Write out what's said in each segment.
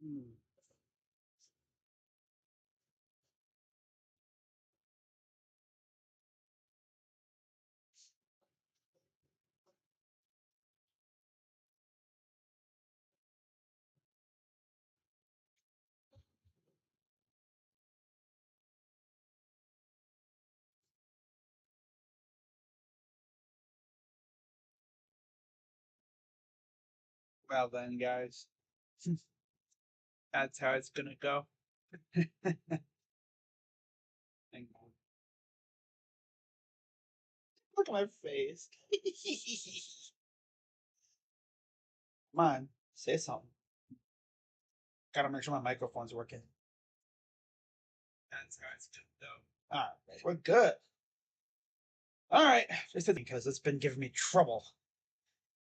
Hmm. Well then, guys, that's how it's gonna go. Hang on. Look at my face. Come on, say something. Gotta make sure my microphone's working. That's how it's gonna go. All right, we're good. All right, just because it's been giving me trouble.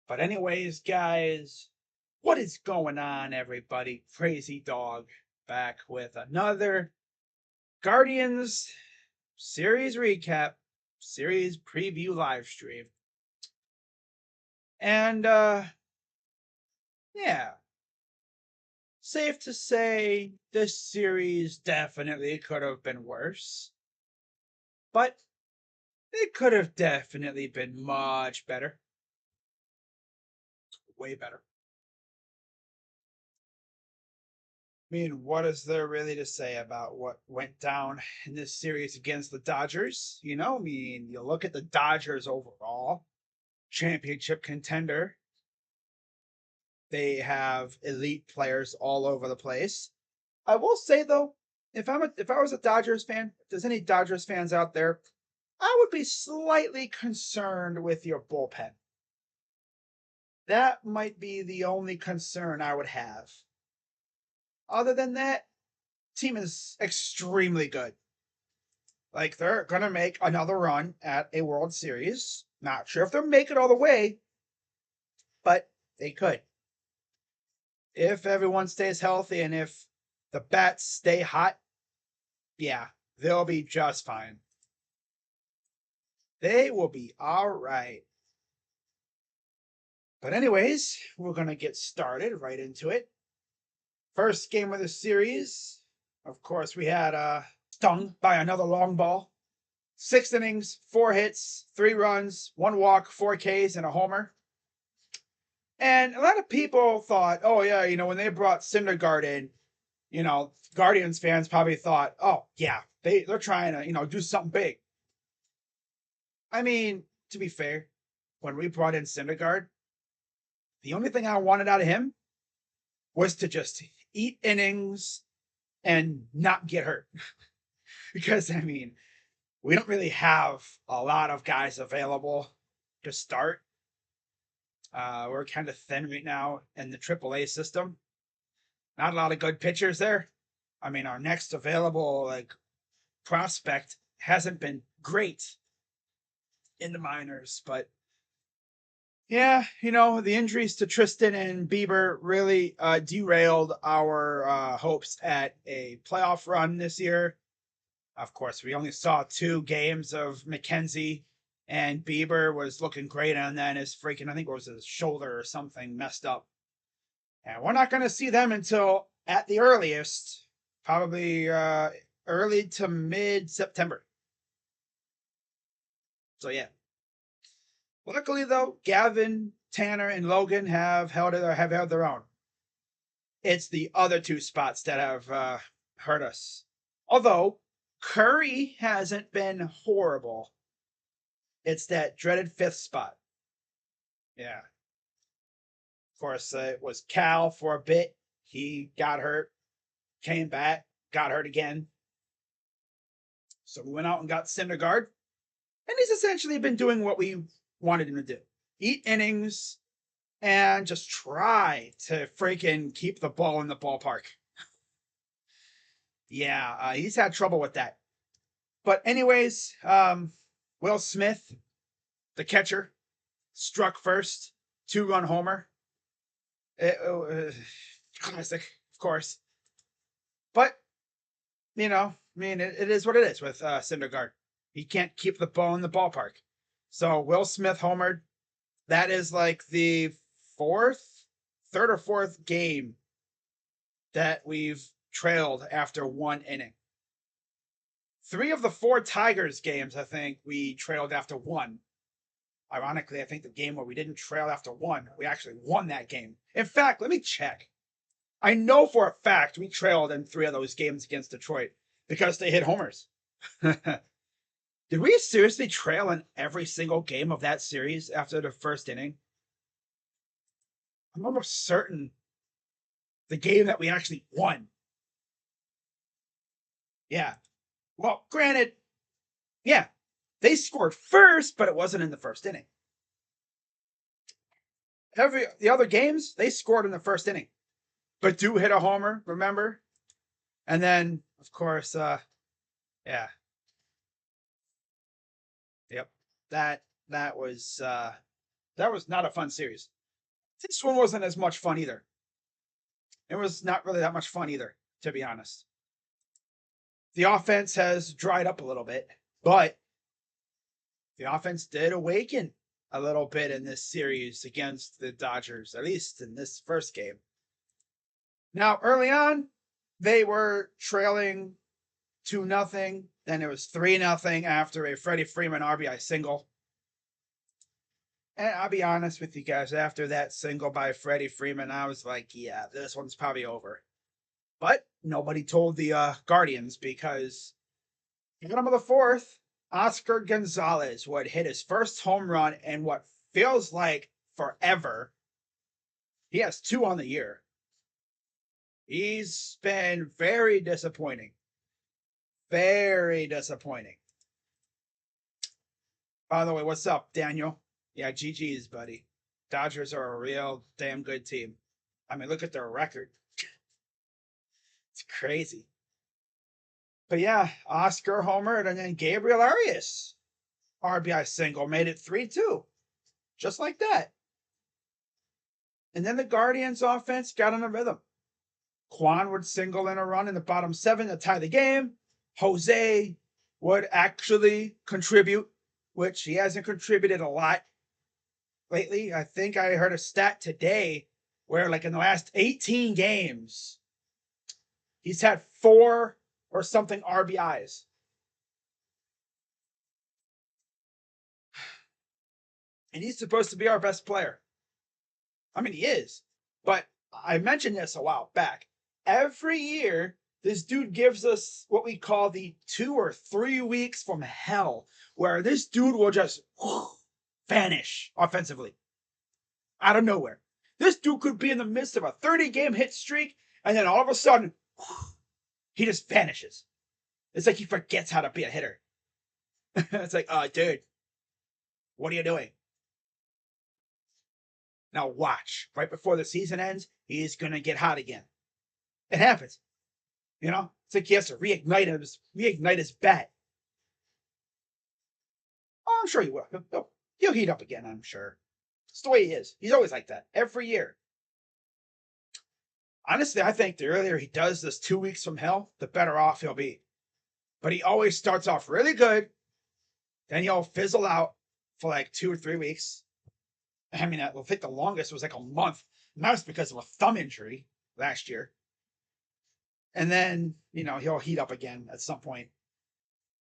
But anyways, guys, what is going on, everybody? Crazy Dog back with another Guardians series recap, series preview live stream. And yeah, safe to say this series definitely could have been worse. But it could have definitely been much better. Way better. I mean, what is there really to say about what went down in this series against the Dodgers? You know, I mean, you look at the Dodgers overall, championship contender. They have elite players all over the place. I will say though, if I was a Dodgers fan, if there's any Dodgers fans out there, I would be slightly concerned with your bullpen. That might be the only concern I would have. Other than that, team is extremely good. Like they're gonna make another run at a World Series. Not sure if they'll make it all the way, but they could. If everyone stays healthy and if the bats stay hot, yeah, they'll be just fine. They will be all right. But anyways, we're gonna get started right into it. First game of the series, of course, we had stung by another long ball. 6 innings, 4 hits, 3 runs, 1 walk, 4 Ks, and a homer. And a lot of people thought, oh yeah, when they brought Syndergaard in, Guardians fans probably thought, oh yeah, they're trying to do something big. I mean, to be fair, when we brought in Syndergaard, the only thing I wanted out of him was to just eat innings and not get hurt. Because I mean, we don't really have a lot of guys available to start. We're kind of thin right now in the AAA system. Not a lot of good pitchers there. I mean, our next available prospect hasn't been great in the minors, but yeah, the injuries to Tristan and Bieber really derailed our hopes at a playoff run this year. Of course, we only saw 2 games of McKenzie, and Bieber was looking great, and then his freaking, I think it was his shoulder or something messed up. And we're not going to see them until, at the earliest, probably early to mid September. So, yeah. Luckily, though, Gavin, Tanner, and Logan have held their own. It's the other 2 spots that have hurt us. Although Curry hasn't been horrible. It's that dreaded 5th spot. Yeah. Of course, it was Cal for a bit. He got hurt, came back, got hurt again. So we went out and got Syndergaard. And he's essentially been doing what we wanted him to do: eat innings and just try to freaking keep the ball in the ballpark. Yeah, he's had trouble with that. But, anyways, Will Smith, the catcher, struck first, 2-run homer. Classic, of course. But, I mean, it is what it is with Syndergaard. He can't keep the ball in the ballpark. So Will Smith homered. That is like the third or fourth game that we've trailed after 1 inning. 3 of the 4 Tigers games, I think, we trailed after 1. Ironically, I think the game where we didn't trail after 1, we actually won that game. In fact, let me check. I know for a fact we trailed in 3 of those games against Detroit because they hit homers. Did we seriously trail in every single game of that series after the first inning? I'm almost certain the game that we actually won. Yeah. Well, granted, yeah, they scored first, but it wasn't in the first inning. The other games, they scored in the first inning. Baddoo hit a homer, remember? And then, of course, yeah. Yep. That was not a fun series. This one wasn't as much fun either. It was not really that much fun either, to be honest. The offense has dried up a little bit, but the offense did awaken a little bit in this series against the Dodgers, at least in this first game. Now, early on, they were trailing 2-0. Then it was 3-0 after a Freddie Freeman RBI single. And I'll be honest with you guys, after that single by Freddie Freeman, I was like, yeah, this one's probably over. But nobody told the Guardians because bottom of the fourth, Oscar Gonzalez would hit his first home run in what feels like forever. He has 2 on the year. He's been very disappointing. Very disappointing. By the way, what's up, Daniel? Yeah, GG's, buddy. Dodgers are a real damn good team. I mean, look at their record. It's crazy. But yeah, Oscar homered, and then Gabriel Arias RBI single made it 3-2. Just like that. And then the Guardians offense got on a rhythm. Kwan would single in a run in the bottom 7 to tie the game. Jose would actually contribute, which he hasn't contributed a lot lately. I think I heard a stat today where, like, in the last 18 games, he's had 4 or something RBIs. And he's supposed to be our best player. I mean, he is. But I mentioned this a while back. Every year, this dude gives us what we call the 2 or 3 weeks from hell, where this dude will just vanish offensively out of nowhere. This dude could be in the midst of a 30-game hit streak, and then all of a sudden, he just vanishes. It's like he forgets how to be a hitter. It's like, dude, what are you doing? Now watch. Right before the season ends, he's going to get hot again. It happens. You know? It's like he has to reignite his bat. Oh, I'm sure he will. He'll heat up again, I'm sure. It's the way he is. He's always like that. Every year. Honestly, I think the earlier he does this 2 weeks from hell, the better off he'll be. But he always starts off really good. Then he'll fizzle out for like 2 or 3 weeks. I mean, I think the longest was like a month. And that was because of a thumb injury last year. And then, he'll heat up again at some point.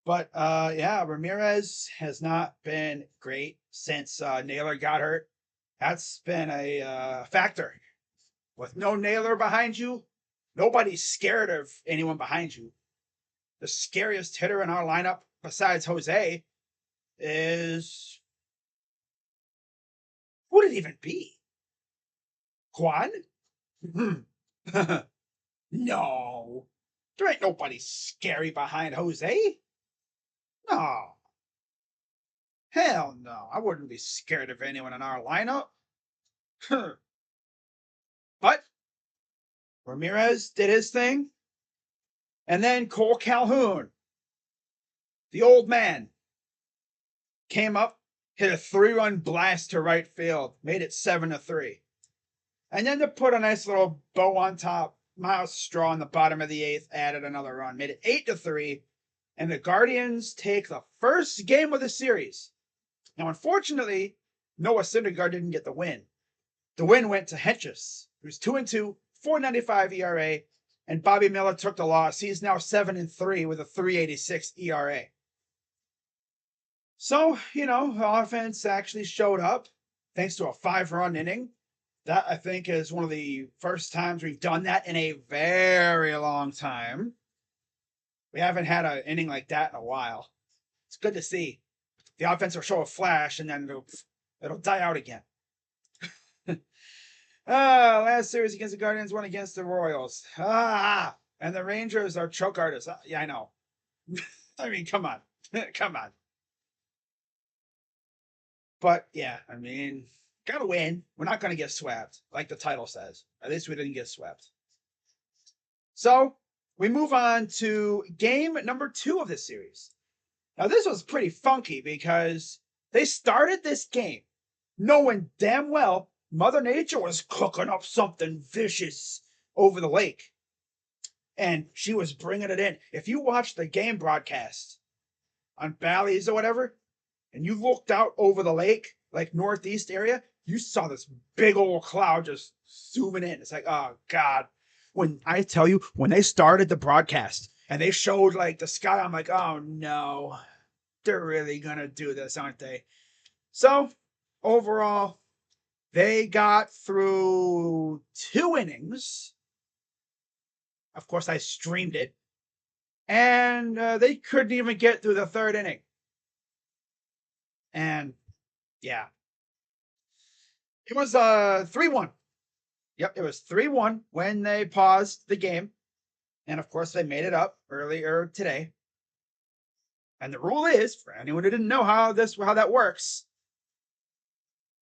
But, yeah, Ramirez has not been great since Naylor got hurt. That's been a factor. With no Naylor behind you, nobody's scared of anyone behind you. The scariest hitter in our lineup, besides Jose, is... Who would it even be? Kwan? No. There ain't nobody scary behind Jose. No. Hell no. I wouldn't be scared of anyone in our lineup. But Ramirez did his thing. And then Cole Calhoun, the old man, came up, hit a 3-run blast to right field, made it 7-3. And then to put a nice little bow on top, Miles Straw in the bottom of the 8th added another run, made it 8-3. And the Guardians take the first game of the series. Now, unfortunately, Noah Syndergaard didn't get the win. The win went to Hentges, who's 2-2, 4.95 ERA, and Bobby Miller took the loss. He's now 7-3 with a 3.86 ERA. So, the offense actually showed up thanks to a 5-run inning. That, I think, is one of the first times we've done that in a very long time. We haven't had an inning like that in a while. It's good to see. The offense will show a flash, and then it'll die out again. Last series against the Guardians, one against the Royals. And the Rangers are choke artists. Yeah, I know. I mean, come on. Come on. But, yeah, I mean, gotta win. We're not going to get swept, like the title says. At least we didn't get swept. So, we move on to game number 2 of this series. Now, this was pretty funky because they started this game knowing damn well Mother Nature was cooking up something vicious over the lake. And she was bringing it in. If you watched the game broadcast on Bally's or whatever, and you looked out over the lake, like northeast area, you saw this big old cloud just zooming in. It's like, oh, God. When I tell you, when they started the broadcast and they showed like the sky, I'm like, oh, no. They're really going to do this, aren't they? So, overall, they got through 2 innings. Of course, I streamed it. And they couldn't even get through the 3rd inning. And, yeah. It was 3-1. Yep, it was 3-1 when they paused the game. And, of course, they made it up earlier today. And the rule is, for anyone who didn't know how that works,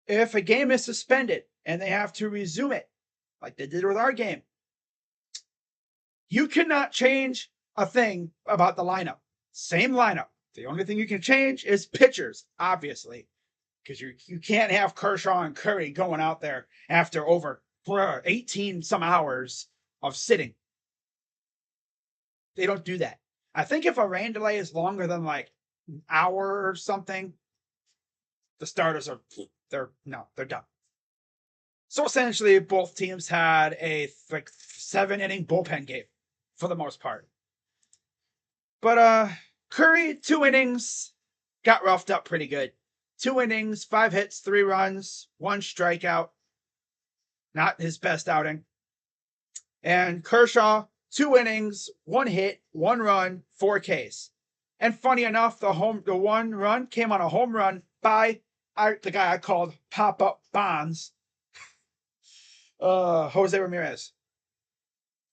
if a game is suspended and they have to resume it, like they did with our game, you cannot change a thing about the lineup. Same lineup. The only thing you can change is pitchers, obviously, because you can't have Kershaw and Curry going out there after over 18 some hours of sitting. They don't do that. I think if a rain delay is longer than like an hour or something, the starters they're done. So essentially, both teams had a 7-inning bullpen game for the most part. But Curry, 2 innings, got roughed up pretty good. 2 innings, 5 hits, 3 runs, 1 strikeout. Not his best outing. And Kershaw, 2 innings, 1 hit, 1 run, 4 Ks. And funny enough, the 1 run came on a home run by the guy I called Pop-Up Bonds, Jose Ramirez.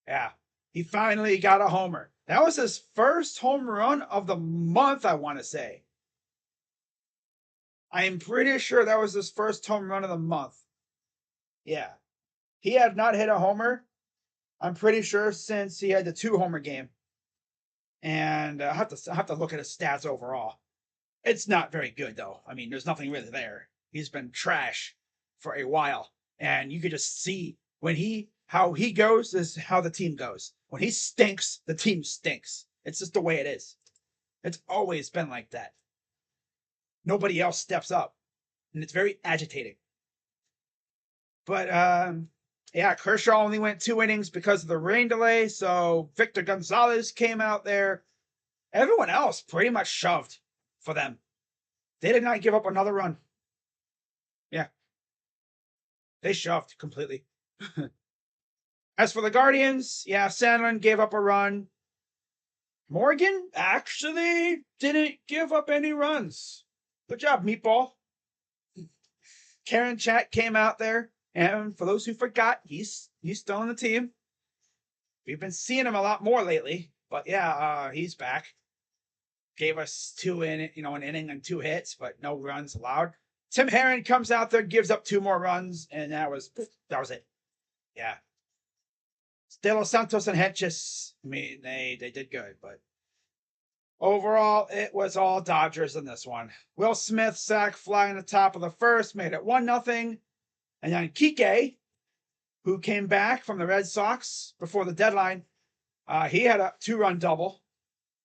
Yeah, he finally got a homer. That was his first home run of the month, I want to say. I am pretty sure that was his first home run of the month. Yeah. He had not hit a homer, I'm pretty sure, since he had the 2-homer game. And I have to look at his stats overall. It's not very good, though. I mean, there's nothing really there. He's been trash for a while. And you could just see how he goes is how the team goes. When he stinks, the team stinks. It's just the way it is. It's always been like that. Nobody else steps up. And it's very agitating. But, yeah, Kershaw only went 2 innings because of the rain delay. So Victor Gonzalez came out there. Everyone else pretty much shoved for them. They did not give up another run. Yeah. They shoved completely. As for the Guardians, yeah, Sandlin gave up a run. Morgan actually didn't give up any runs. Good job, Meatball. Karinchak came out there, and for those who forgot, he's still on the team. We've been seeing him a lot more lately, but yeah, he's back. Gave us an inning and 2 hits, but no runs allowed. Tim Herrin comes out there, gives up 2 more runs, and that was it. Yeah. De Los Santos and Hedges, I mean, they did good, but overall, it was all Dodgers in this one. Will Smith sac fly in the top of the first, made it 1-0. And then Kike, who came back from the Red Sox before the deadline, he had a 2-run double.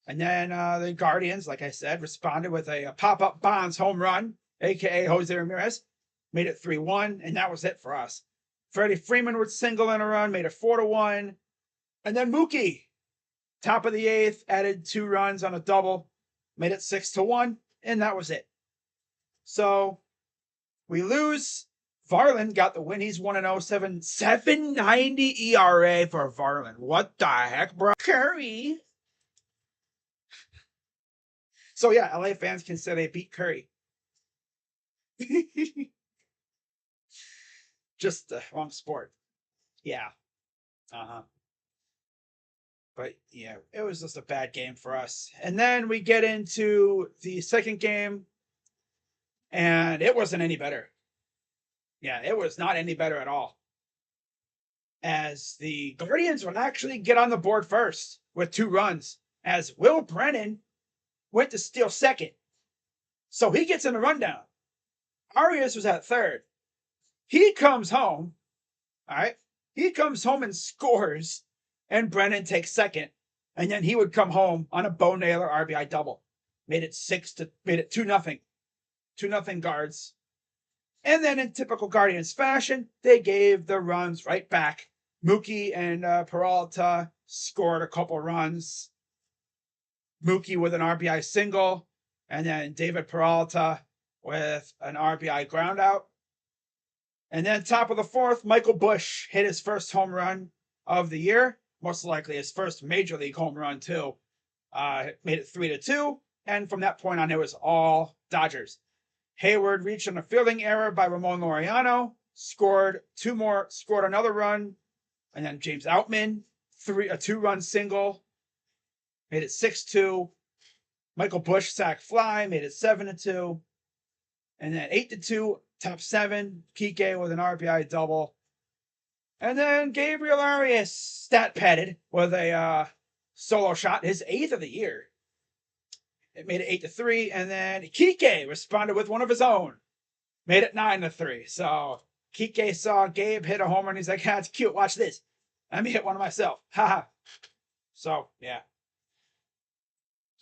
And then the Guardians, like I said, responded with a Pop-Up Bonds home run, a.k.a. Jose Ramirez, made it 3-1, and that was it for us. Freddie Freeman would single in a run, made it 4-1. And then Mookie, top of the 8th, added 2 runs on a double, made it 6-1, and that was it. So we lose. Varland got the win. He's 1-0, 790 ERA for Varland. What the heck, bro? Curry. So yeah, LA fans can say they beat Curry. Just the wrong sport. Yeah. But yeah, it was just a bad game for us. And then we get into the second game, and it wasn't any better. Yeah, it was not any better at all. As the Guardians would actually get on the board first with 2 runs, as Will Brennan went to steal second. So he gets in the rundown. Arias was at third. He comes home. All right. He comes home and scores, and Brennan takes second. And then he would come home on a Bo Naylor RBI double. Made it 2-0. 2-0 Guards. And then in typical Guardians fashion, they gave the runs right back. Mookie and Peralta scored a couple runs. Mookie with an RBI single, and then David Peralta with an RBI groundout. And then top of the 4th, Michael Busch hit his first home run of the year. Most likely his first major league home run too. Made it 3-2. And from that point on, it was all Dodgers. Hayward reached on a fielding error by Ramon Laureano. Scored another run. And then James Outman, a 2-run single. Made it 6-2. Michael Busch sac fly, made it 7-2. And then 8-2, top 7. Kike with an RBI double. And then Gabriel Arias stat padded with a solo shot, his 8th of the year. It made it 8-3. And then Kike responded with one of his own. Made it 9-3. So Kike saw Gabe hit a homer and he's like, it's cute. Watch this. Let me hit one of myself. Haha. So, yeah.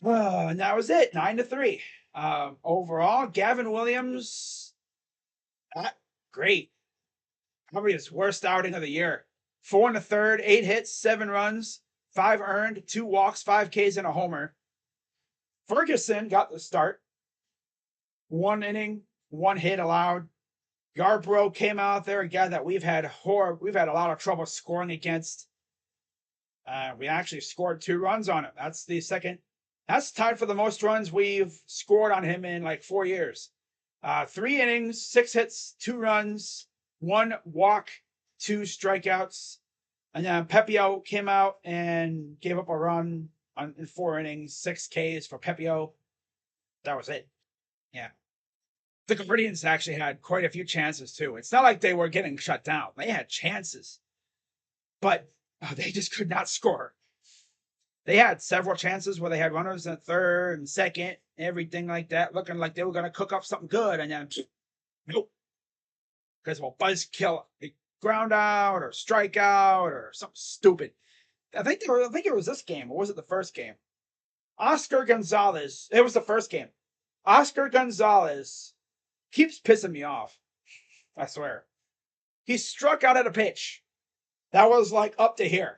And that was it. 9-3. Overall, Gavin Williams, great. Probably his worst outing of the year. 4 1/3, 8 hits, 7 runs, 5 earned, 2 walks, 5 Ks, and a homer. Ferguson got the start. 1 inning, 1 hit allowed. Yarbrough came out there, a guy that we've had a lot of trouble scoring against. We actually scored 2 runs on him. That's the second. That's tied for the most runs we've scored on him in like 4 years. 3 innings, 6 hits, 2 runs, 1 walk, 2 strikeouts. And then Pepio came out and gave up a run in 4 innings, 6 Ks for Pepio. That was it. Yeah. The Guardians actually had quite a few chances too. It's not like they were getting shut down. They had chances, but they just could not score. They had several chances where they had runners in third and second, everything like that, looking like they were going to cook up something good. And then, nope. Because of a buzzkill, a ground out or strikeout or something stupid. I think it was this game, or was it the first game? Oscar Gonzalez. It was the first game. Oscar Gonzalez keeps pissing me off. I swear. He struck out at a pitch that was like up to here.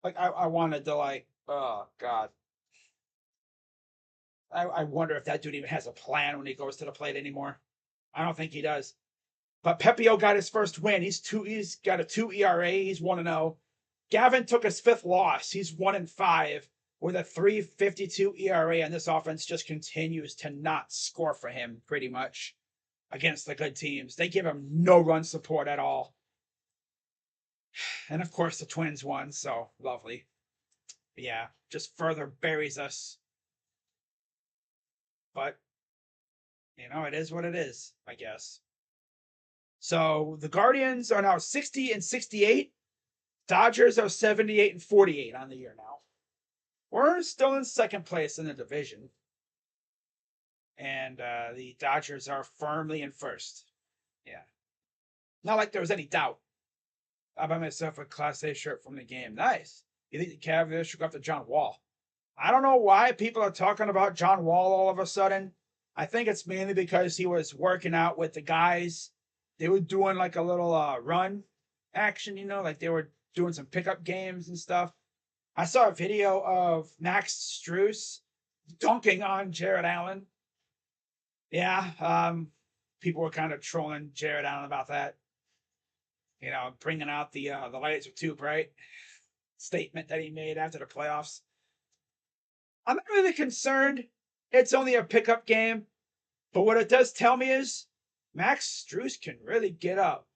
Like I wanted to oh God. I wonder if that dude even has a plan when he goes to the plate anymore. I don't think he does. But Pepio got his first win. He's got a 2 ERA. He's 1-0. Gavin took his 5th loss. He's 1-5 with a 3.52 ERA, and this offense just continues to not score for him pretty much against the good teams. They give him no run support at all. And of course the Twins won, so lovely. But yeah, just further buries us. But it is what it is, I guess. So the Guardians are now 60-68. Dodgers are 78-48 on the year now. We're still in second place in the division. And the Dodgers are firmly in first. Yeah. Not like there was any doubt. I buy myself a Class A shirt from the game. Nice. You think the Cavaliers should go after John Wall? I don't know why people are talking about John Wall all of a sudden. I think it's mainly because he was working out with the guys. They were doing like a little run action, you know, like they were doing some pickup games and stuff. I saw a video of Max Strus dunking on Jared Allen. Yeah, people were kind of trolling Jared Allen about that. You know, bringing out the lights are too bright statement that he made after the playoffs. I'm not really concerned. It's only a pickup game, but what it does tell me is Max Strus can really get up.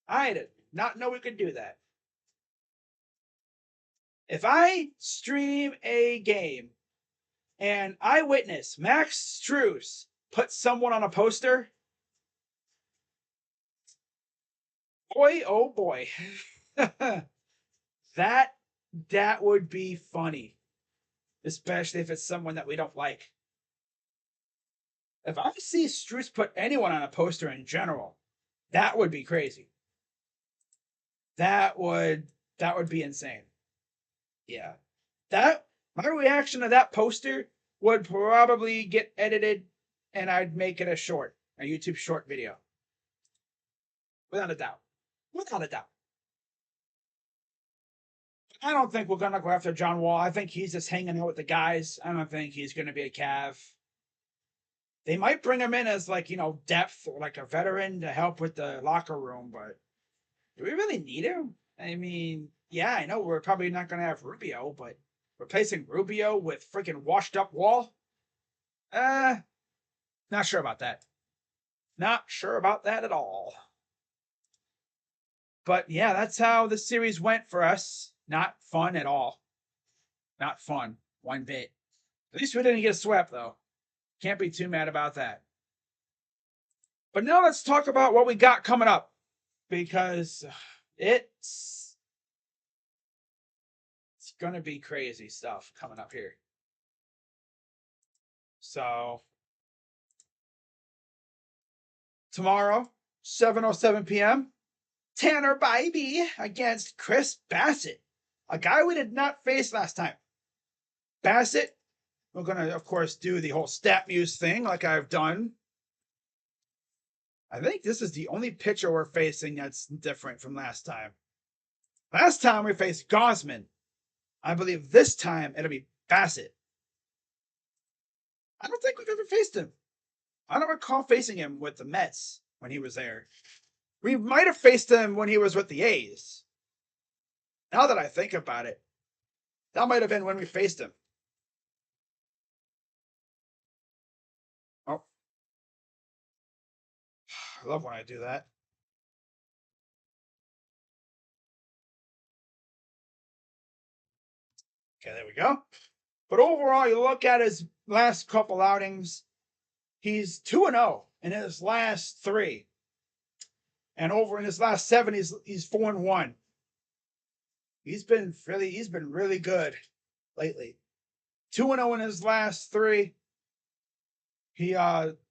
I did not know we could do that. If I stream a game and I witness Max Strus put someone on a poster, boy, oh boy, that would be funny, especially if it's someone that we don't like. If I see Strus put anyone on a poster in general, that would be crazy. That would be insane. Yeah. That my reaction to that poster would probably get edited and I'd make it a YouTube short video. Without a doubt. Without a doubt. I don't think we're gonna go after John Wall. I think he's just hanging out with the guys. I don't think he's gonna be a Cav. They might bring him in as like, you know, depth or like a veteran to help with the locker room, but do we really need him? I mean, yeah, I know we're probably not gonna have Rubio, but replacing Rubio with freaking washed up Wall? Not sure about that. Not sure about that at all. But yeah, that's how the series went for us. Not fun at all. Not fun. One bit. At least we didn't get swept, though. Can't be too mad about that. But now let's talk about what we got coming up. Because it's going to be crazy stuff coming up here. So, tomorrow, 7:07 p.m., Tanner Bybee against Chris Bassett, a guy we did not face last time. Bassett, we're going to, of course, do the whole StatMuse thing like I've done. I think this is the only pitcher we're facing that's different from last time. Last time we faced Gausman. I believe this time it'll be Bassett. I don't think we've ever faced him. I don't recall facing him with the Mets when he was there. We might have faced him when he was with the A's. Now that I think about it, that might have been when we faced him. Oh. I love when I do that. Okay, there we go. But overall, you look at his last couple outings, he's 2-0 in his last 3. And over in his last 7, he's 4-1. He's been really good lately. 2-0 in his last 3. He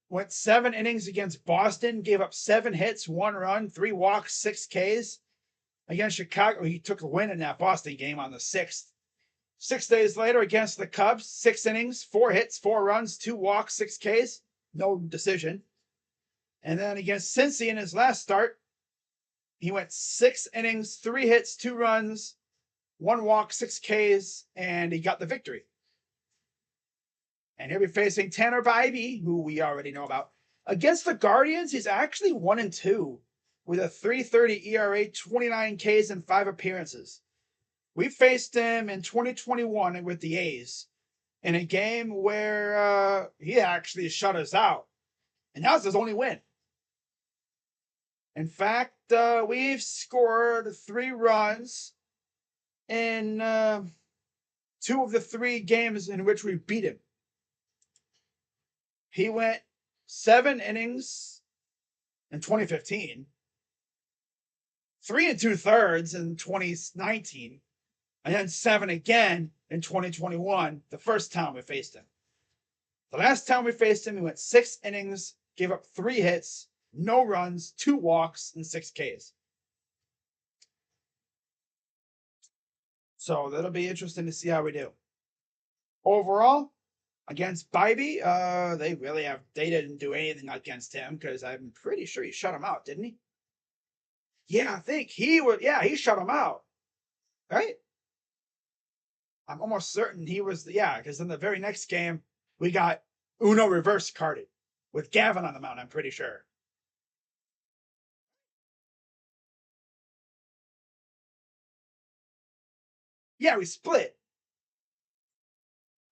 went 7 innings against Boston, gave up 7 hits, 1 run, 3 walks, 6 Ks. Against Chicago, he took a win in that Boston game on the 6th. 6 days later against the Cubs, 6 innings, 4 hits, 4 runs, 2 walks, 6 Ks, no decision. And then against Cincy in his last start, he went 6 innings, 3 hits, 2 runs, 1 walk, 6 Ks, and he got the victory. And he'll be facing Tanner Bybee, who we already know about. Against the Guardians, he's actually 1-2 with a 3.30 ERA, 29 Ks, and 5 appearances. We faced him in 2021 with the A's in a game where he actually shut us out. And that was his only win. In fact, we've scored 3 runs in 2 of the 3 games in which we beat him. He went 7 innings in 2015, 3 2/3 in 2019, and then 7 again in 2021, the first time we faced him. The last time we faced him, he went 6 innings, gave up 3 hits, no runs, 2 walks, and 6 Ks. So that'll be interesting to see how we do. Overall, against Bybee, they didn't do anything against him because I'm pretty sure he shut him out, didn't he? Yeah, I think he would. Yeah, he shut him out. Right? I'm almost certain he was. Yeah, because in the very next game, we got Uno reverse carded with Gavin on the mound, I'm pretty sure. Yeah, we split.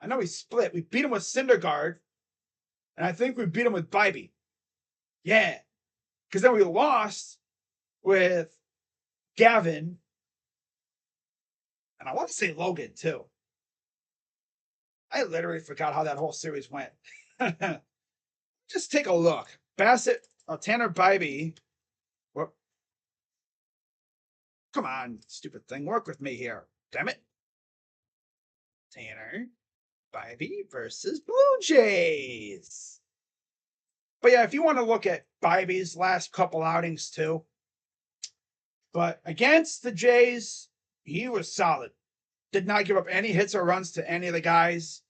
I know we split. We beat him with Cinderguard, and I think we beat him with Bibey. Yeah. Because then we lost with Gavin, and I want to say Logan too. I literally forgot how that whole series went. Just take a look. Bassitt, Tanner Bibey. Whoop. Come on, stupid thing. Work with me here. Damn it. Tanner Bibey versus Blue Jays. But yeah, if you want to look at Bibey's last couple outings too, but against the Jays, he was solid. Did not give up any hits or runs to any of the guys.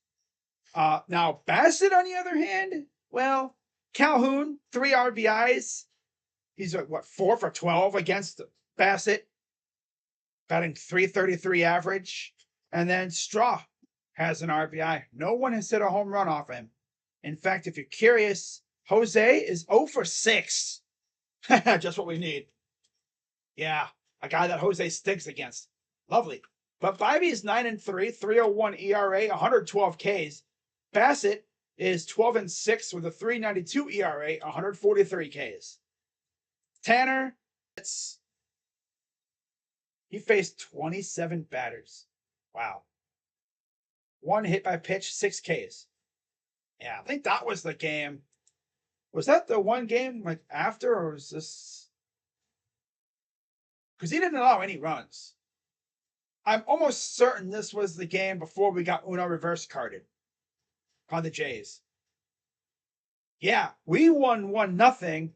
Now, Bassitt, on the other hand, well, Calhoun, 3 RBIs. He's what, 4 for 12 against Bassitt, batting .333 average. And then Straw has an RBI. No one has hit a home run off him. In fact, if you're curious, Jose is 0 for 6. Just what we need. Yeah, a guy that Jose stinks against. Lovely. But Bibey is 9-3, 3.01 ERA, 112 Ks. Bassitt is 12-6 with a 3.92 ERA, 143 Ks. Tanner, he faced 27 batters. Wow. 1 hit by pitch, 6 Ks. Yeah, I think that was the game. Was that the one game like after, or was this? Because he didn't allow any runs. I'm almost certain this was the game before we got Uno reverse carded on the Jays. Yeah, we won 1-0,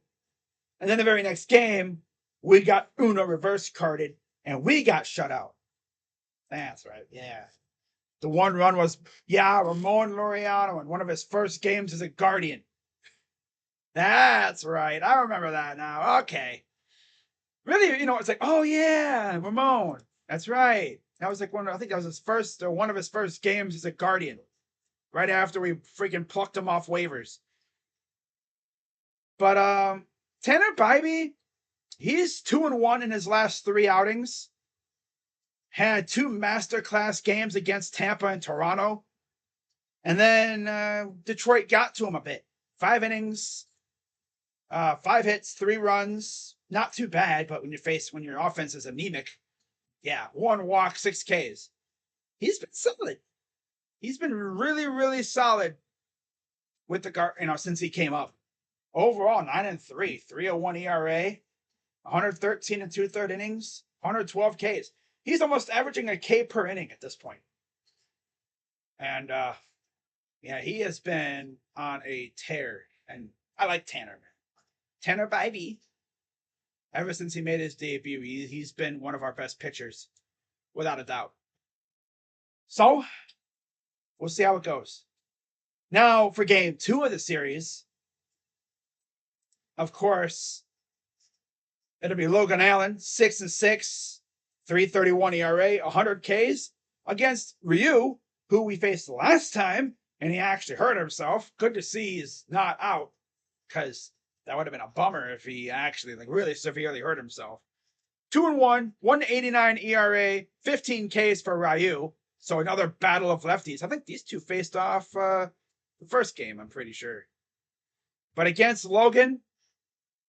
and then the very next game we got Uno reverse carded and we got shut out. That's right. Yeah. The one run was, Ramon Laureano in one of his first games as a Guardian. That's right. I remember that now. Okay. Really, it's like, oh yeah, Ramon. That's right. That was like I think that was his first, or one of his first games as a Guardian. Right after we freaking plucked him off waivers. But Tanner Bibey, he's 2-1 in his last 3 outings. Had 2 masterclass games against Tampa and Toronto. And then Detroit got to him a bit. 5 innings, 5 hits, 3 runs. Not too bad, but when your offense is anemic, 1 walk, 6 Ks. He's been solid. He's been really, really solid with the since he came up. Overall, 9-3, 3.01 ERA, 113 and 2/3 innings, 112 Ks. He's almost averaging a K per inning at this point. And he has been on a tear. And I like Tanner. Tanner Bibey. Ever since he made his debut, he's been one of our best pitchers, without a doubt. So, we'll see how it goes. Now, for game 2 of the series, of course, it'll be Logan Allen, 6-6, 3.31 ERA, 100 Ks, against Ryu, who we faced last time, and he actually hurt himself. Good to see he's not out, because that would have been a bummer if he actually really severely hurt himself. 2-1, 1.89 ERA, 15 Ks for Ryu. So another battle of lefties. I think these two faced off the first game, I'm pretty sure. But against Logan,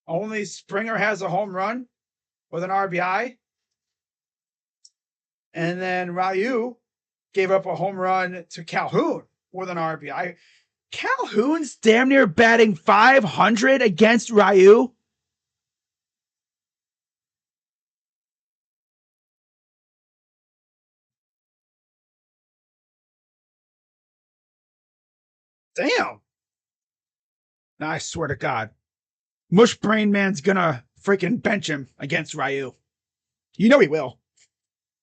only Springer has a home run with an RBI. And then Ryu gave up a home run to Calhoun with an RBI. Calhoun's damn near batting .500 against Ryu. Damn. Now, I swear to God, Mush Brain Man's gonna freaking bench him against Ryu. You know he will.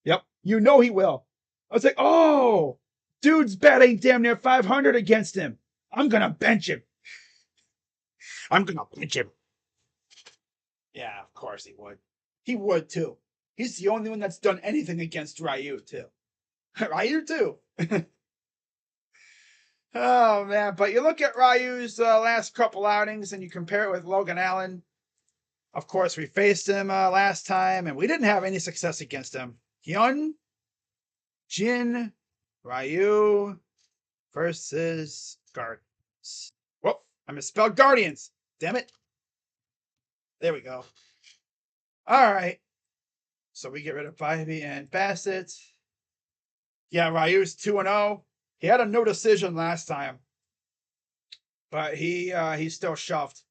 Yep, you know he will. I was like, oh, dude's batting damn near .500 against him. I'm gonna bench him. I'm gonna bench him. Yeah, of course he would. He would too. He's the only one that's done anything against Ryu too. Ryu too. Oh man, but you look at Ryu's last couple outings and you compare it with Logan Allen. Of course, we faced him last time and we didn't have any success against him. Hyun, Jin, Ryu versus Guardians. Whoop, I misspelled Guardians. Damn it. There we go. All right. So we get rid of Bybee and Bassett. Yeah, Ryu's 2-0. He had a no decision last time, but he's still shoved.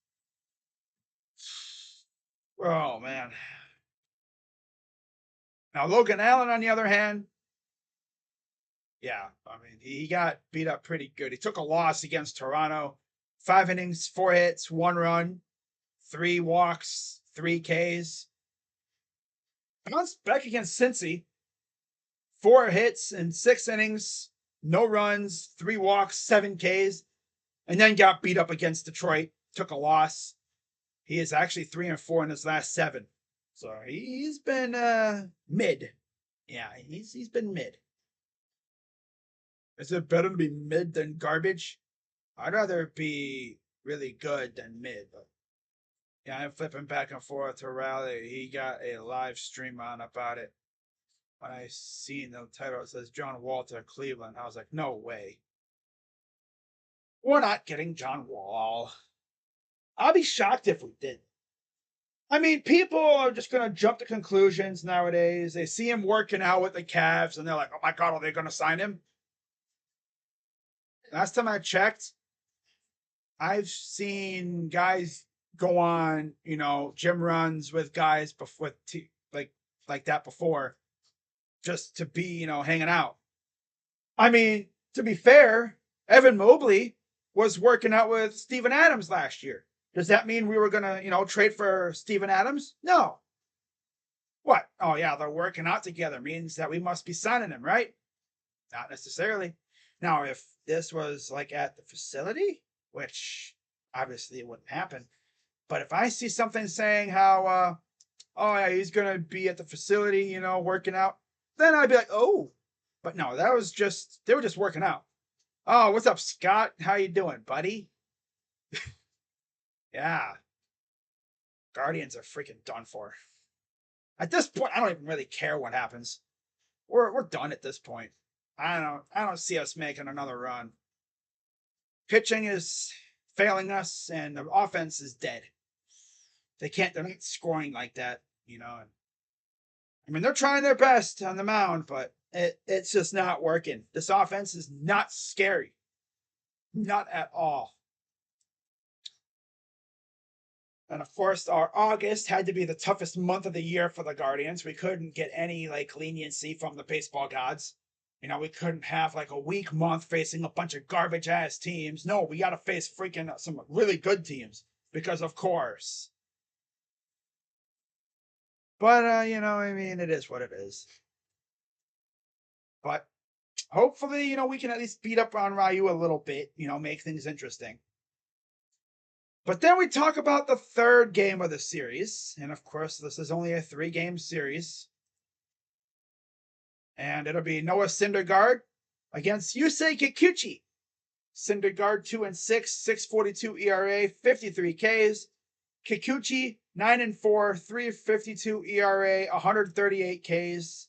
Oh man. Now Logan Allen, on the other hand, yeah, I mean he got beat up pretty good. He took a loss against Toronto. 5 innings, 4 hits, 1 run, 3 walks, 3 Ks. Bounced back against Cincy. 4 hits in 6 innings, no runs, 3 walks, 7 Ks, and then got beat up against Detroit. Took a loss. He is actually 3-4 in his last 7. So he's been mid. Yeah, he's been mid. Is it better to be mid than garbage? I'd rather be really good than mid, but yeah, I'm flipping back and forth to Rally. He got a live stream on about it. When I seen the title, it says John Walter, Cleveland. I was like, no way. We're not getting John Wall. I'll be shocked if we did. I mean, people are just going to jump to conclusions nowadays. They see him working out with the Cavs, and they're like, oh my God, are they going to sign him? Last time I checked, I've seen guys go on, gym runs with guys before, like that before, just to be, hanging out. I mean, to be fair, Evan Mobley was working out with Steven Adams last year. Does that mean we were going to, trade for Steven Adams? No. What? Oh, yeah, they're working out together. Means that we must be signing him, right? Not necessarily. Now, if this was like at the facility, which obviously it wouldn't happen, but if I see something saying how, oh, yeah, he's going to be at the facility, working out, then I'd be like, oh. But no, they were just working out. Oh, what's up, Scott? How you doing, buddy? Yeah. Guardians are freaking done for. At this point, I don't even really care what happens. We're done at this point. I don't see us making another run. Pitching is failing us, and the offense is dead. They're not scoring like that, I mean, they're trying their best on the mound, but it's just not working. This offense is not scary. Not at all. And of course, our August had to be the toughest month of the year for the Guardians. We couldn't get any leniency from the baseball gods. We couldn't have a weak month facing a bunch of garbage ass teams. No, we got to face freaking some really good teams because of course. But I mean, it is what it is. But hopefully, we can at least beat up on Ryu a little bit, make things interesting. But then we talk about the third game of the series. And of course, this is only a 3-game series. And it'll be Noah Syndergaard against Yusei Kikuchi. Syndergaard 2-6, 6.42 ERA, 53 Ks. Kikuchi 9-4, 3.52 ERA, 138 Ks.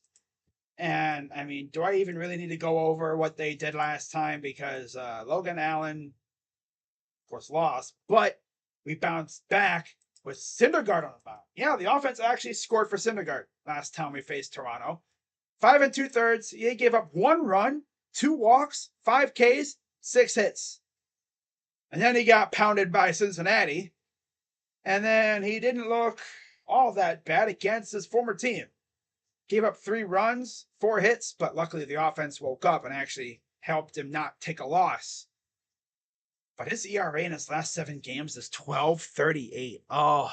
And I mean, do I even really need to go over what they did last time? Because Logan Allen, of course, lost, but we bounced back with Syndergaard on the mound. Yeah, the offense actually scored for Syndergaard last time we faced Toronto. 5 2/3. He gave up 1 run, 2 walks, 5 Ks, 6 hits. And then he got pounded by Cincinnati. And then he didn't look all that bad against his former team. Gave up 3 runs, 4 hits, but luckily the offense woke up and actually helped him not take a loss. But his ERA in his last 7 games is 12.38. Oh,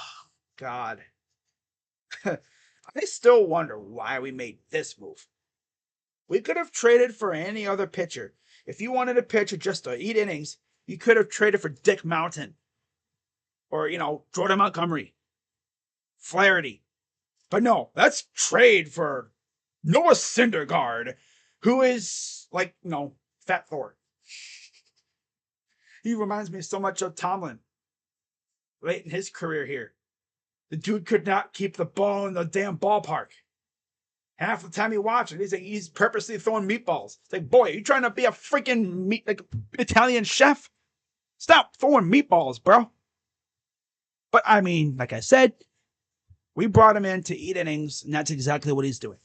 God. I still wonder why we made this move. We could have traded for any other pitcher. If you wanted a pitcher just to eat innings, you could have traded for Dick Mountain. Or, Jordan Montgomery. Flaherty. But no, let's trade for Noah Syndergaard, who is like, Fat Thor. He reminds me so much of Tomlin late in his career here. The dude could not keep the ball in the damn ballpark. Half the time you watch it, he's purposely throwing meatballs. It's like, boy, are you trying to be a freaking Italian chef? Stop throwing meatballs, bro. But I mean, like I said, we brought him in to eat innings, and that's exactly what he's doing.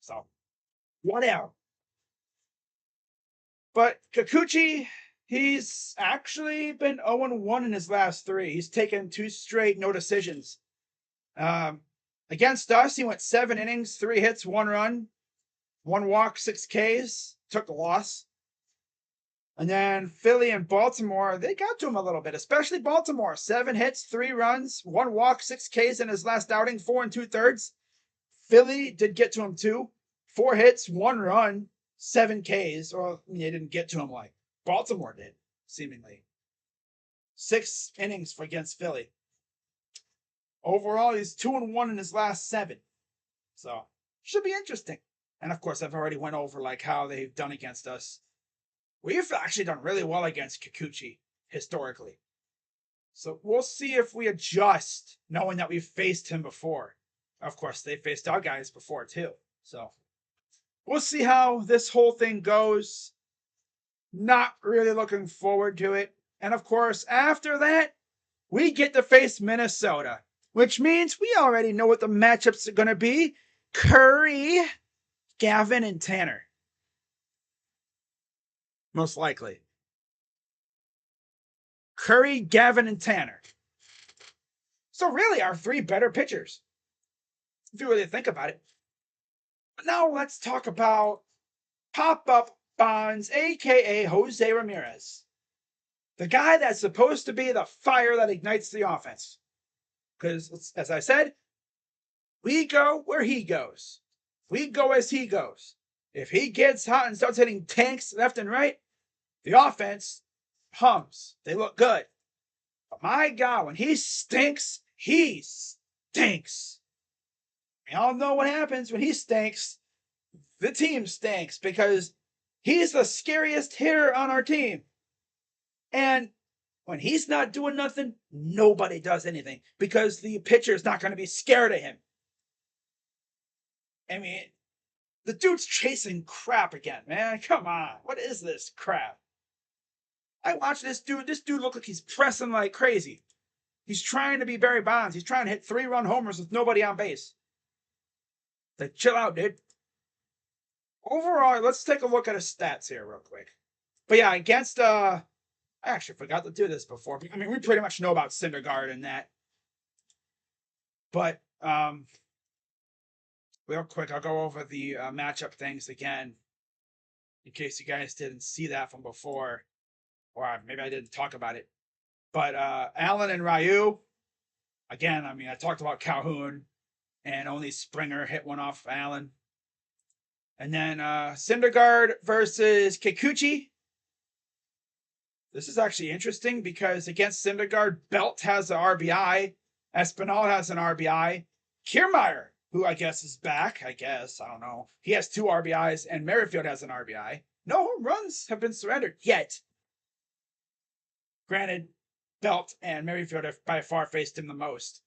So, whatever. But Kikuchi, he's actually been 0-1 in his last 3. He's taken 2 straight no decisions. Against us, he went 7 innings, 3 hits, 1 run, 1 walk, 6 Ks, took the loss. And then Philly and Baltimore, they got to him a little bit, especially Baltimore. 7 hits, 3 runs, 1 walk, 6 Ks in his last outing, 4 2/3. Philly did get to him too. 4 hits, 1 run, 7 Ks. Or they didn't get to him like Baltimore did, seemingly. 6 innings for against Philly. Overall, he's 2-1 in his last 7. So, should be interesting. And of course, I've already went over like how they've done against us. We've actually done really well against Kikuchi, historically. So we'll see if we adjust, knowing that we've faced him before. Of course, they faced our guys before, too. So we'll see how this whole thing goes. Not really looking forward to it. And of course, after that, we get to face Minnesota, which means we already know what the matchups are going to be. Curry, Gavin, and Tanner. Most likely. Curry, Gavin, and Tanner. So really, our 3 better pitchers, if you really think about it. But now let's talk about Pop-Up Bonds, a.k.a. Jose Ramirez. The guy that's supposed to be the fire that ignites the offense. Because, as I said, we go where he goes. We go as he goes. If he gets hot and starts hitting tanks left and right, the offense hums. They look good. But my God, when he stinks, he stinks. We all know what happens when he stinks. The team stinks because he's the scariest hitter on our team. And when he's not doing nothing, nobody does anything because the pitcher's not going to be scared of him. I mean, the dude's chasing crap again, man. Come on. What is this crap? I watch this dude. This dude look like he's pressing like crazy. He's trying to be Barry Bonds. He's trying to hit 3-run homers with nobody on base. Like, chill out, dude. Overall, let's take a look at his stats here real quick. But yeah, against, I actually forgot to do this before. I mean, we pretty much know about Syndergaard and that. But, real quick, I'll go over the matchup things again. In case you guys didn't see that from before. Or maybe I didn't talk about it. But Allen and Ryu, again, I mean, I talked about Calhoun, and only Springer hit one off Allen. And then Syndergaard versus Kikuchi. This is actually interesting because against Syndergaard, Belt has an RBI, Espinal has an RBI, Kiermaier, who I guess is back, I don't know. He has 2 RBIs, and Merrifield has an RBI. No home runs have been surrendered yet. Granted, Belt and Merrifield have by far faced him the most.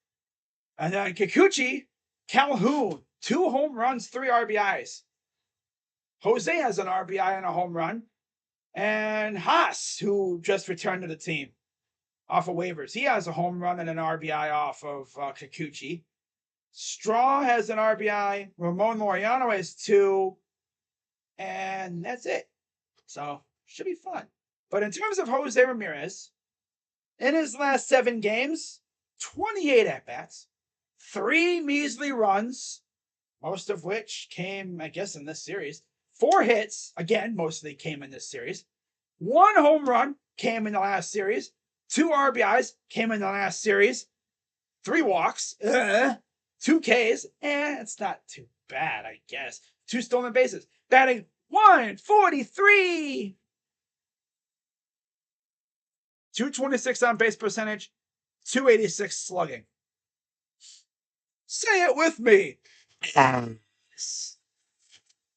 And then Kikuchi, Calhoun, 2 home runs, 3 RBIs. Jose has an RBI and a home run. And Haas, who just returned to the team off of waivers. He has a home run and an RBI off of Kikuchi. Straw has an RBI. Ramon Laureano has 2. And that's it. So, should be fun. But in terms of Jose Ramirez, in his last 7 games, 28 at-bats, 3 measly runs, most of which came, I guess, in this series. 4 hits, again, mostly came in this series. 1 home run came in the last series. 2 RBIs came in the last series. 3 walks, 2 Ks, it's not too bad, I guess. 2 stolen bases, batting .143. 226 on base percentage, 286 slugging. Say it with me.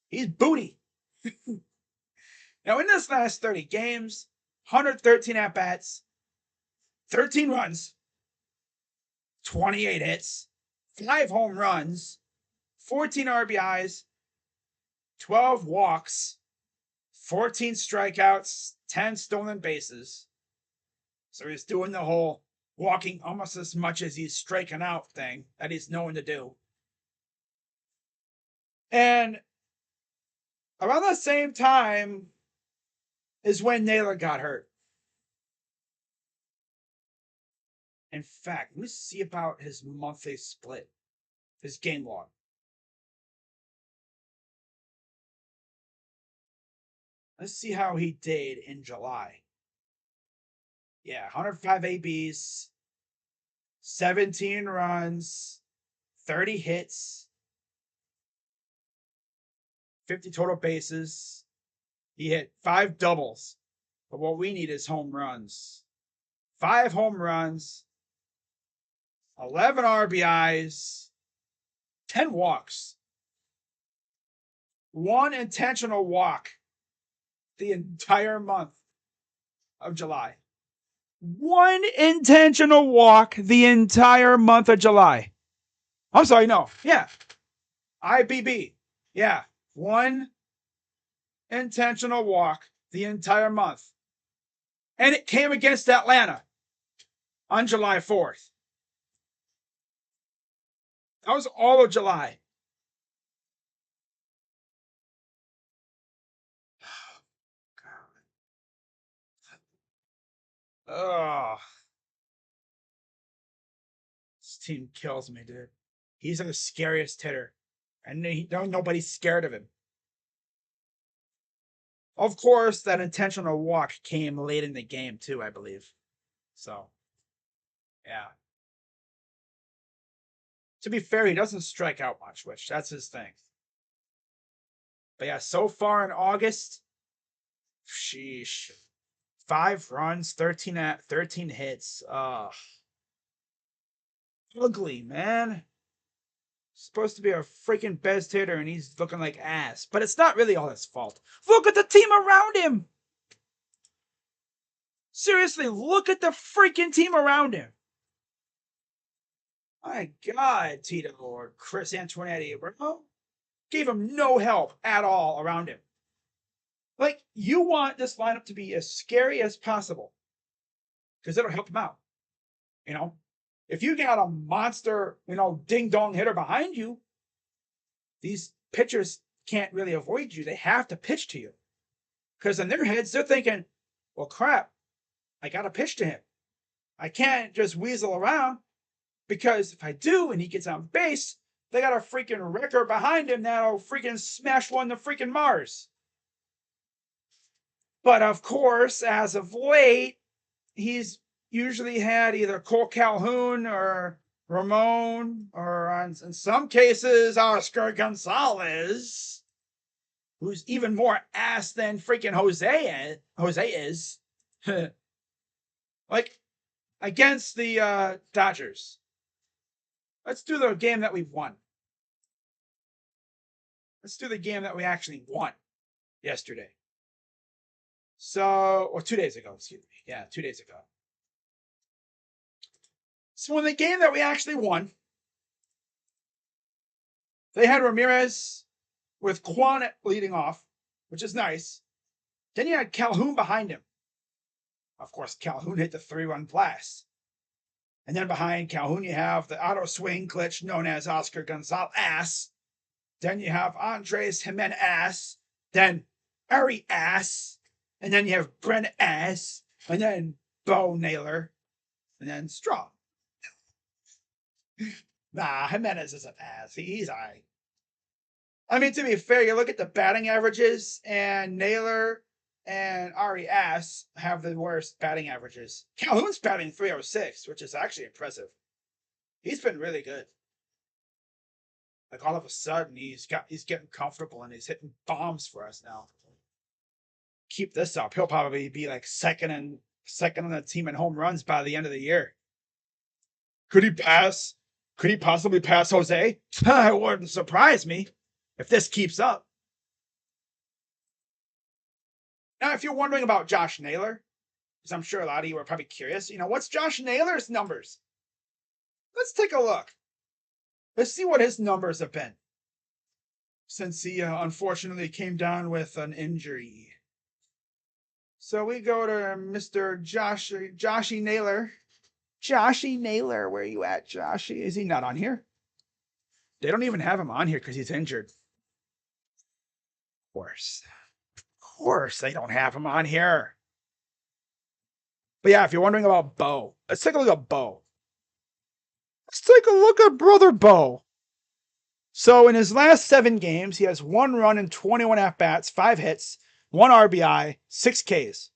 He's booty. Now, in this last 30 games, 113 at-bats, 13 runs, 28 hits, 5 home runs, 14 RBIs, 12 walks, 14 strikeouts, 10 stolen bases. So he's doing the whole walking almost as much as he's striking out thing that he's known to do. And around the same time is when Naylor got hurt. In fact, let's see about his monthly split, his game log. Let's see how he did in July. Yeah, 105 ABs, 17 runs, 30 hits, 50 total bases. He hit 5 doubles. But what we need is home runs. 5 home runs, 11 RBIs, 10 walks, 1 intentional walk the entire month of July. 1 intentional walk the entire month of July. I'm sorry, no. Yeah. IBB. Yeah. 1 intentional walk the entire month. And it came against Atlanta on July 4th. That was all of July. Oh, this team kills me, dude. He's the scariest hitter. And nobody's scared of him. Of course, that intentional walk came late in the game, too, I believe. So, yeah. To be fair, he doesn't strike out much, which that's his thing. But yeah, so far in August, sheesh. 5 runs, 13 hits. Ugly, man. Supposed to be a freaking best hitter, and he's looking like ass. But it's not really all his fault. Look at the team around him. Seriously, look at the freaking team around him. My God, Tito or Chris Antoinetti, bro. Gave him no help at all around him. Like, you want this lineup to be as scary as possible. Because it'll help him out. You know? If you got a monster, ding-dong hitter behind you, these pitchers can't really avoid you. They have to pitch to you. Because in their heads, they're thinking, well, crap, I got to pitch to him. I can't just weasel around, because if I do and he gets on base, they got a freaking wrecker behind him that'll freaking smash one to freaking Mars. But of course, as of late, he's usually had either Cole Calhoun or Ramon, or in some cases, Oscar Gonzalez, who's even more ass than freaking Jose is. Like, against the Dodgers. Let's do the game that we've won. Let's do the game that we actually won yesterday. Or 2 days ago, excuse me. Yeah, 2 days ago. So in the game that we actually won, they had Ramirez with Kwan leading off, which is nice. Then you had Calhoun behind him. Of course, Calhoun hit the 3-run blast. And then behind Calhoun, you have the auto swing glitch known as Oscar Gonzalez. Then you have Andres Jimenez. Then Ari Ass. And then you have Brent Ass. And then Bo Naylor. And then Straw. Nah, Jimenez is an ass. He's all right. I mean, to be fair, you look at the batting averages, and Naylor and Ari Ass have the worst batting averages. Calhoun's batting .306, which is actually impressive. He's been really good. Like, all of a sudden, he's getting comfortable and he's hitting bombs for us now. Keep this up, he'll probably be like second on the team in home runs by the end of the year. Could he pass Could he possibly pass Jose? It wouldn't surprise me if this keeps up. Now, if you're wondering about Josh Naylor, because I'm sure a lot of you are probably curious, what's Josh Naylor's numbers? Let's take a look. Let's see what his numbers have been since he unfortunately came down with an injury. So we go to Mr. Joshy Naylor. Joshy Naylor, where are you at, Joshy? Is he not on here? They don't even have him on here because he's injured. Of course they don't have him on here. But yeah, if you're wondering about Bo, let's take a look at Bo. Let's take a look at Brother Bo. So in his last 7 games, he has 1 run and 21 at-bats, 5 hits, 1 RBI, 6 Ks.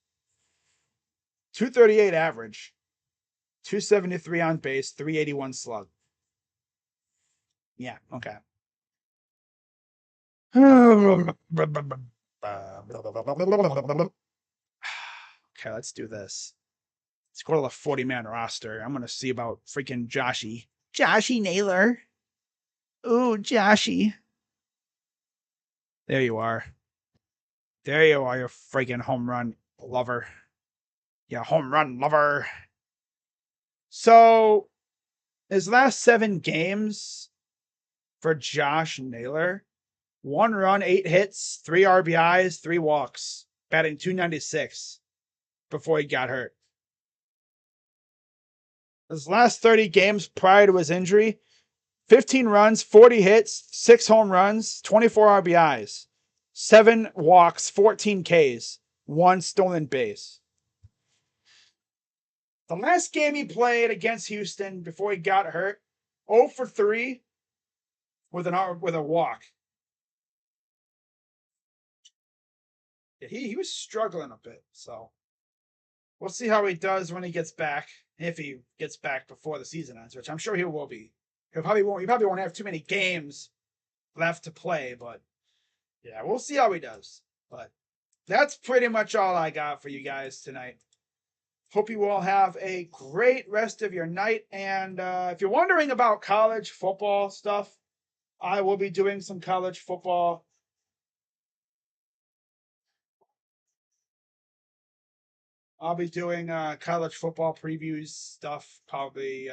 238 average, 273 on base, 381 slug. Yeah, okay. Okay, let's do this. Let's go to the 40-man roster. I'm going to see about freaking Joshy. Joshy Naylor. Ooh, Joshy. There you are. There you are, you freaking home run lover. Yeah, home run lover. So, his last 7 games for Josh Naylor, 1 run, 8 hits, 3 RBIs, 3 walks, batting .296 before he got hurt. His last 30 games prior to his injury, 15 runs, 40 hits, 6 home runs, 24 RBIs, 7 walks, 14 Ks, 1 stolen base. The last game he played against Houston before he got hurt, 0 for 3 with a walk. Yeah, he was struggling a bit, so we'll see how he does when he gets back, if he gets back before the season ends, which I'm sure he will be. He probably won't have too many games left to play, but yeah, we'll see how he does. But that's pretty much all I got for you guys tonight. Hope you all have a great rest of your night. And if you're wondering about college football stuff, I will be doing some college football. I'll be doing college football previews stuff probably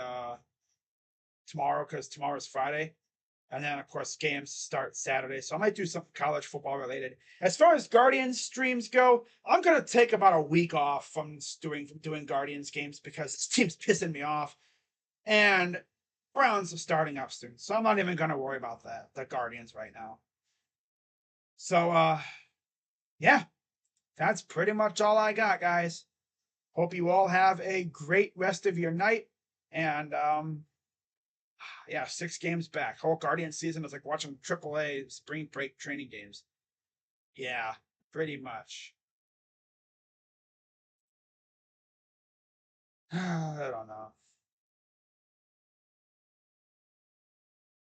tomorrow, because tomorrow's Friday. And then, of course, games start Saturday. So I might do some college football related. As far as Guardians streams go, I'm going to take about a week off from doing Guardians games because this team's pissing me off. And Browns are starting up soon. So I'm not even going to worry about that, the Guardians right now. So, yeah, that's pretty much all I got, guys. Hope you all have a great rest of your night. And, yeah, 6 games back. Whole Guardian season is like watching AAA spring break training games. Yeah, pretty much. I don't know.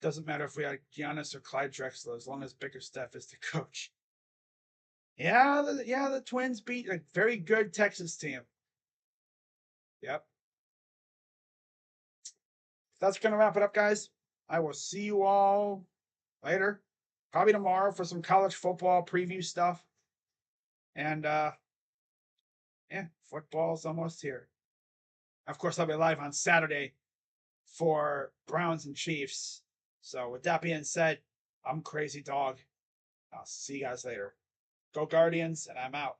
Doesn't matter if we had Giannis or Clyde Drexler as long as Bickerstaff is the coach. Yeah, the Twins beat a very good Texas team. Yep. That's going to wrap it up, guys. I will see you all later. Probably tomorrow for some college football preview stuff. And, yeah, football's almost here. Of course, I'll be live on Saturday for Browns and Chiefs. So, with that being said, I'm Crazy Dog. I'll see you guys later. Go Guardians, and I'm out.